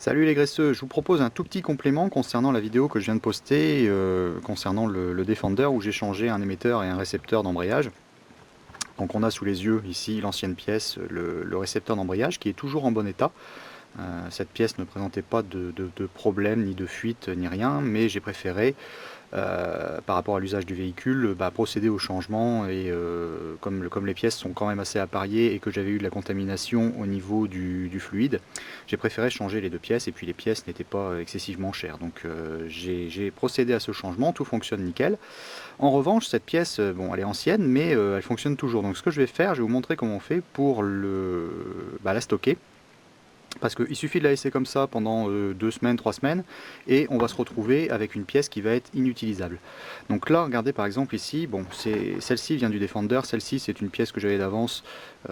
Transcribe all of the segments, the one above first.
Salut les graisseux, je vous propose un tout petit complément concernant la vidéo que je viens de poster concernant le Defender où j'ai changé un émetteur et un récepteur d'embrayage. Donc on a sous les yeux ici l'ancienne pièce, le récepteur d'embrayage qui est toujours en bon état. Cette pièce ne présentait pas de problème, ni de fuite, ni rien, mais j'ai préféré, par rapport à l'usage du véhicule, procéder au changement et comme les pièces sont quand même assez appariées et que j'avais eu de la contamination au niveau du fluide, j'ai préféré changer les deux pièces et puis les pièces n'étaient pas excessivement chères. Donc j'ai procédé à ce changement, tout fonctionne nickel. En revanche, cette pièce, bon, elle est ancienne, mais elle fonctionne toujours. Donc ce que je vais faire, je vais vous montrer comment on fait pour la stocker. Parce qu'il suffit de la laisser comme ça pendant 2 semaines, 3 semaines, et on va se retrouver avec une pièce qui va être inutilisable. Donc là, regardez par exemple ici, bon, celle-ci vient du Defender, celle-ci c'est une pièce que j'avais d'avance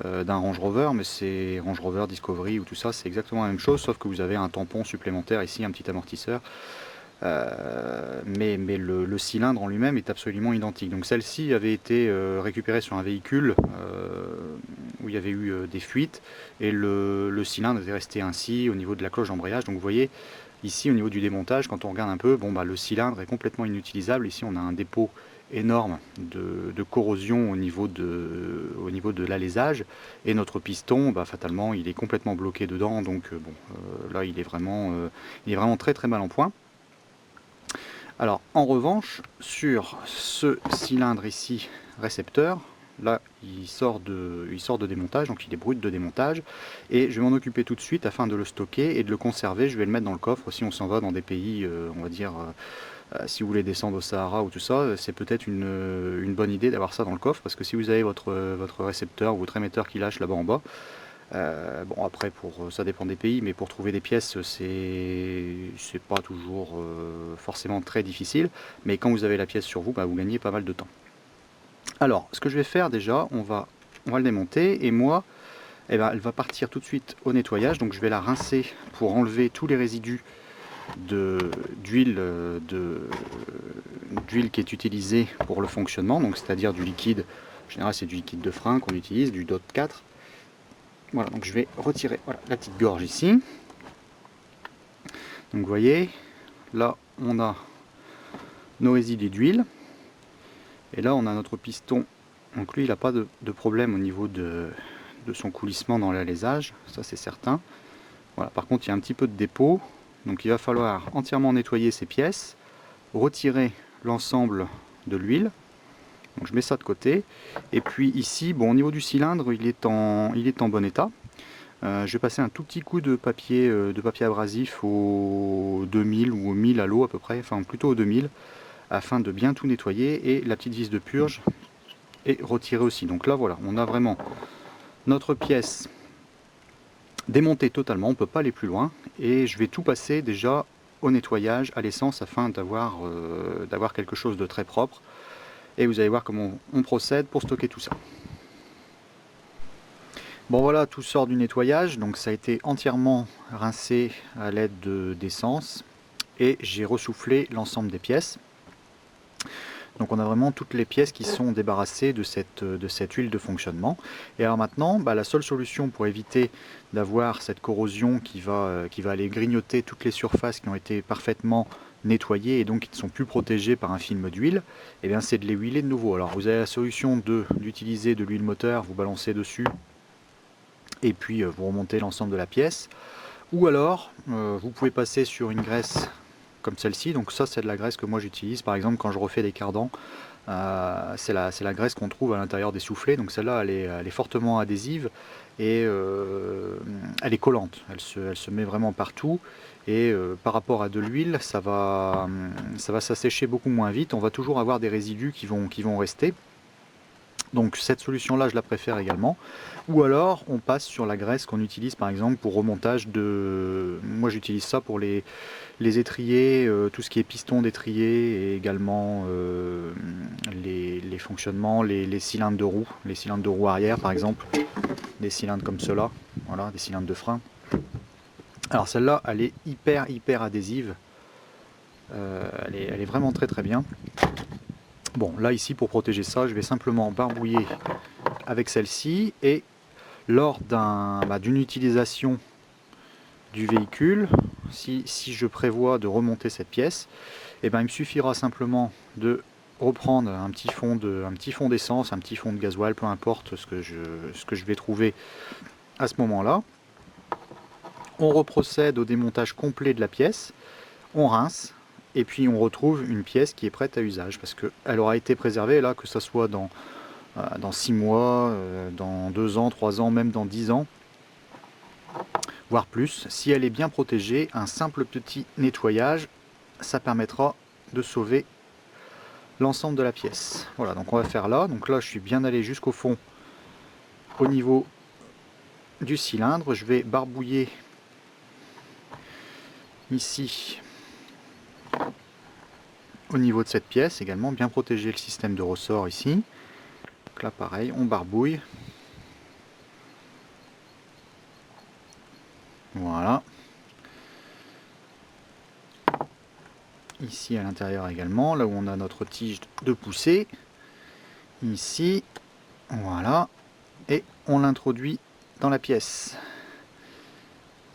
d'un Range Rover, mais c'est Range Rover Discovery ou tout ça, c'est exactement la même chose, sauf que vous avez un tampon supplémentaire ici, un petit amortisseur. Mais le cylindre en lui-même est absolument identique. Donc celle-ci avait été récupérée sur un véhicule où il y avait eu des fuites et le cylindre est resté ainsi au niveau de la cloche d'embrayage. Donc vous voyez ici au niveau du démontage, quand on regarde un peu, bon, le cylindre est complètement inutilisable. Ici on a un dépôt énorme de corrosion au niveau de l'alésage et notre piston, fatalement il est complètement bloqué dedans. Donc là il est vraiment très très mal en point. Alors en revanche, sur ce cylindre ici, récepteur, là il sort de démontage, donc il est brut de démontage, et je vais m'en occuper tout de suite afin de le stocker et de le conserver. Je vais le mettre dans le coffre si on s'en va dans des pays, on va dire, si vous voulez descendre au Sahara ou tout ça, c'est peut-être une bonne idée d'avoir ça dans le coffre, parce que si vous avez votre récepteur ou votre émetteur qui lâche là-bas en bas, bon après ça dépend des pays, mais pour trouver des pièces c'est pas toujours forcément très difficile, mais quand vous avez la pièce sur vous, vous gagnez pas mal de temps. Alors ce que je vais faire déjà, on va le démonter et moi elle va partir tout de suite au nettoyage, donc je vais la rincer pour enlever tous les résidus d'huile qui est utilisée pour le fonctionnement, donc c'est-à-dire du liquide. En général c'est du liquide de frein qu'on utilise, du DOT 4. Voilà, donc je vais retirer la petite gorge ici. Donc vous voyez, là on a nos résidus d'huile. Et là on a notre piston. Donc lui il n'a pas de problème au niveau de son coulissement dans l'alésage, ça c'est certain. Voilà, par contre il y a un petit peu de dépôt. Donc il va falloir entièrement nettoyer ces pièces, retirer l'ensemble de l'huile. Donc je mets ça de côté. Et puis ici, bon, au niveau du cylindre, il est en bon état. Je vais passer un tout petit coup de papier abrasif au 2000 ou au 1000 à l'eau à peu près, enfin plutôt au 2000, afin de bien tout nettoyer, et la petite vis de purge est retirée aussi. Donc là voilà, on a vraiment notre pièce démontée totalement, on ne peut pas aller plus loin, et je vais tout passer déjà au nettoyage, à l'essence, afin d'avoir quelque chose de très propre. Et vous allez voir comment on procède pour stocker tout ça. Bon voilà, tout sort du nettoyage, donc ça a été entièrement rincé à l'aide d'essence et j'ai ressoufflé l'ensemble des pièces. Donc on a vraiment toutes les pièces qui sont débarrassées de cette huile de fonctionnement. Et alors maintenant, la seule solution pour éviter d'avoir cette corrosion qui va aller grignoter toutes les surfaces qui ont été parfaitement nettoyées et donc qui ne sont plus protégées par un film d'huile, c'est de les huiler de nouveau. Alors vous avez la solution d'utiliser de l'huile moteur, vous balancez dessus et puis vous remontez l'ensemble de la pièce, ou alors vous pouvez passer sur une graisse comme celle-ci. Donc ça c'est de la graisse que moi j'utilise par exemple quand je refais des cardans. C'est la graisse qu'on trouve à l'intérieur des soufflets, donc celle-là elle est fortement adhésive et elle est collante, elle se met vraiment partout, et par rapport à de l'huile ça va s'assécher beaucoup moins vite. On va toujours avoir des résidus qui vont rester. Donc cette solution là je la préfère également. Ou alors on passe sur la graisse qu'on utilise par exemple pour remontage de... Moi j'utilise ça pour les étriers, tout ce qui est piston d'étrier, et également les fonctionnements, les cylindres de roue arrière par exemple, des cylindres comme cela, voilà, des cylindres de frein. Alors celle-là elle est hyper adhésive, elle est vraiment très bien. Bon là ici pour protéger ça je vais simplement barbouiller avec celle-ci, et lors d'une utilisation du véhicule, si je prévois de remonter cette pièce, et ben il me suffira simplement de reprendre un petit fond d'essence, un petit fond de gasoil, peu importe ce que je vais trouver à ce moment-là. On reprocède au démontage complet de la pièce, on rince, et puis on retrouve une pièce qui est prête à usage, parce qu'elle aura été préservée, là, que ce soit dans 6 mois, dans 2 ans, 3 ans, même dans 10 ans, voire plus. Si elle est bien protégée, un simple petit nettoyage, ça permettra de sauver l'ensemble de la pièce. Voilà, donc on va faire là. Donc là, je suis bien allé jusqu'au fond au niveau du cylindre. Je vais barbouiller ici au niveau de cette pièce également, bien protéger le système de ressort ici. Donc là pareil, on barbouille. Voilà. Ici à l'intérieur également, là où on a notre tige de poussée. Ici, voilà. Et on l'introduit dans la pièce.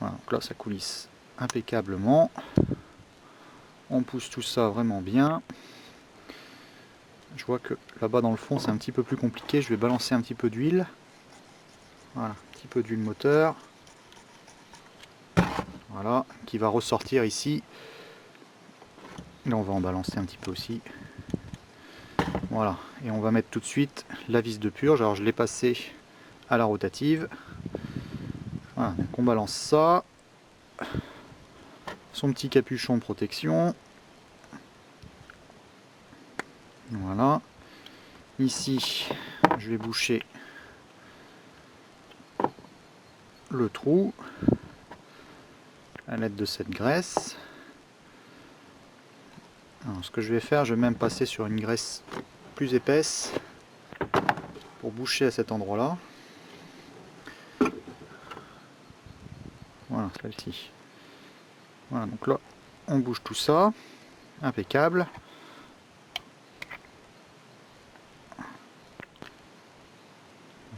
Voilà, donc là ça coulisse impeccablement. On pousse tout ça vraiment bien. Je vois que là-bas dans le fond c'est un petit peu plus compliqué. Je vais balancer un petit peu d'huile. Voilà, un petit peu d'huile moteur. Voilà, qui va ressortir ici. Là on va en balancer un petit peu aussi. Voilà, et on va mettre tout de suite la vis de purge. Alors je l'ai passé à la rotative. Voilà, donc on balance ça. Son petit capuchon de protection. Voilà. Ici, je vais boucher le trou à l'aide de cette graisse. Alors, ce que je vais faire, je vais même passer sur une graisse plus épaisse pour boucher à cet endroit-là. Voilà, celle-ci. Voilà, donc là, on bouge tout ça. Impeccable.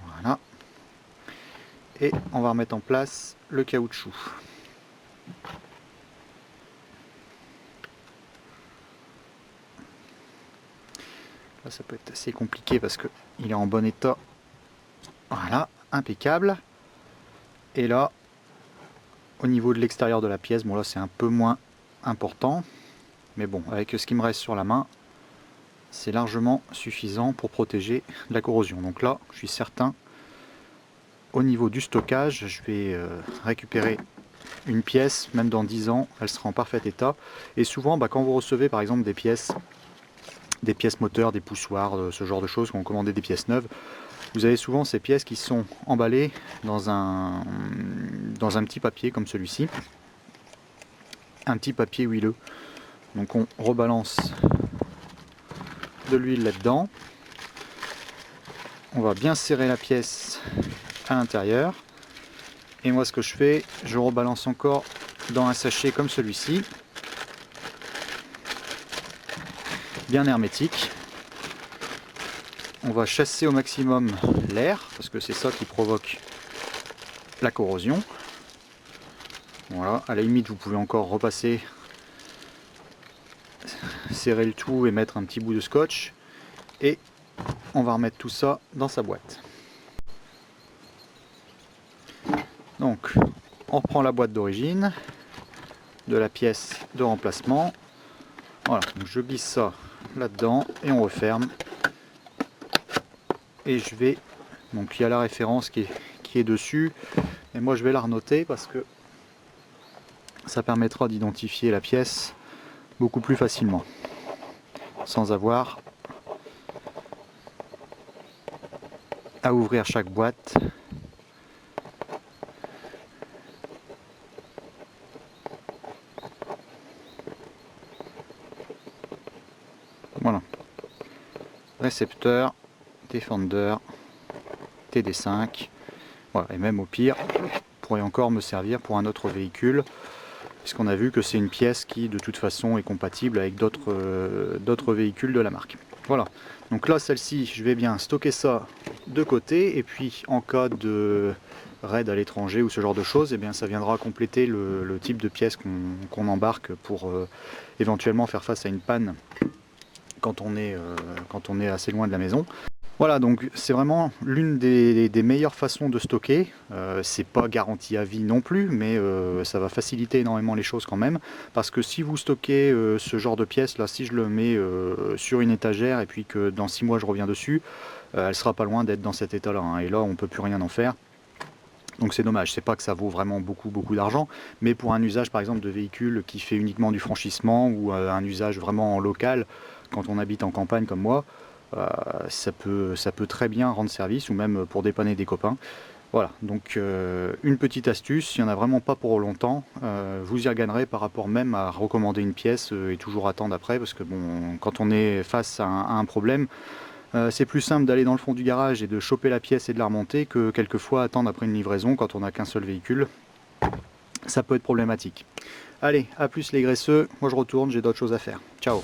Voilà. Et on va remettre en place le caoutchouc. Là, ça peut être assez compliqué parce qu'il est en bon état. Voilà, impeccable. Et là, au niveau de l'extérieur de la pièce, bon là c'est un peu moins important. Mais bon, avec ce qui me reste sur la main, c'est largement suffisant pour protéger de la corrosion. Donc là, je suis certain, au niveau du stockage, je vais récupérer une pièce, même dans 10 ans, elle sera en parfait état. Et souvent, quand vous recevez par exemple des pièces moteurs, des poussoirs, ce genre de choses, quand vous commandez des pièces neuves, vous avez souvent ces pièces qui sont emballées dans un petit papier comme celui-ci, un petit papier huileux. Donc on rebalance de l'huile là-dedans, on va bien serrer la pièce à l'intérieur, et moi ce que je fais, je rebalance encore dans un sachet comme celui-ci, bien hermétique. On va chasser au maximum l'air, parce que c'est ça qui provoque la corrosion. Voilà, à la limite vous pouvez encore repasser, serrer le tout et mettre un petit bout de scotch, et on va remettre tout ça dans sa boîte. Donc on reprend la boîte d'origine de la pièce de remplacement. Voilà, donc je glisse ça là-dedans et on referme. Et je vais, donc il y a la référence qui est dessus, et moi je vais la renoter parce que ça permettra d'identifier la pièce beaucoup plus facilement, sans avoir à ouvrir chaque boîte. Voilà, récepteur, défendeur, TD5, voilà, et même au pire, pourrait encore me servir pour un autre véhicule, puisqu'on a vu que c'est une pièce qui de toute façon est compatible avec d'autres véhicules de la marque. Voilà, donc là celle-ci je vais bien stocker ça de côté, et puis en cas de raid à l'étranger ou ce genre de choses, et bien ça viendra compléter le type de pièce qu'on embarque pour éventuellement faire face à une panne quand on est assez loin de la maison. Voilà, donc c'est vraiment l'une des meilleures façons de stocker. C'est pas garanti à vie non plus, mais ça va faciliter énormément les choses quand même. Parce que si vous stockez ce genre de pièces, là, si je le mets sur une étagère et puis que dans 6 mois je reviens dessus, elle sera pas loin d'être dans cet état-là, hein, et là on peut plus rien en faire. Donc c'est dommage, c'est pas que ça vaut vraiment beaucoup d'argent, mais pour un usage par exemple de véhicule qui fait uniquement du franchissement ou un usage vraiment local, quand on habite en campagne comme moi, ça peut très bien rendre service, ou même pour dépanner des copains. Voilà, donc une petite astuce, il n'y en a vraiment pas pour longtemps, vous y regagnerez par rapport même à recommander une pièce et toujours attendre après, parce que bon, quand on est face à un problème, c'est plus simple d'aller dans le fond du garage et de choper la pièce et de la remonter que quelquefois attendre après une livraison quand on n'a qu'un seul véhicule. Ça peut être problématique. Allez, à plus les graisseux, moi je retourne, j'ai d'autres choses à faire. Ciao.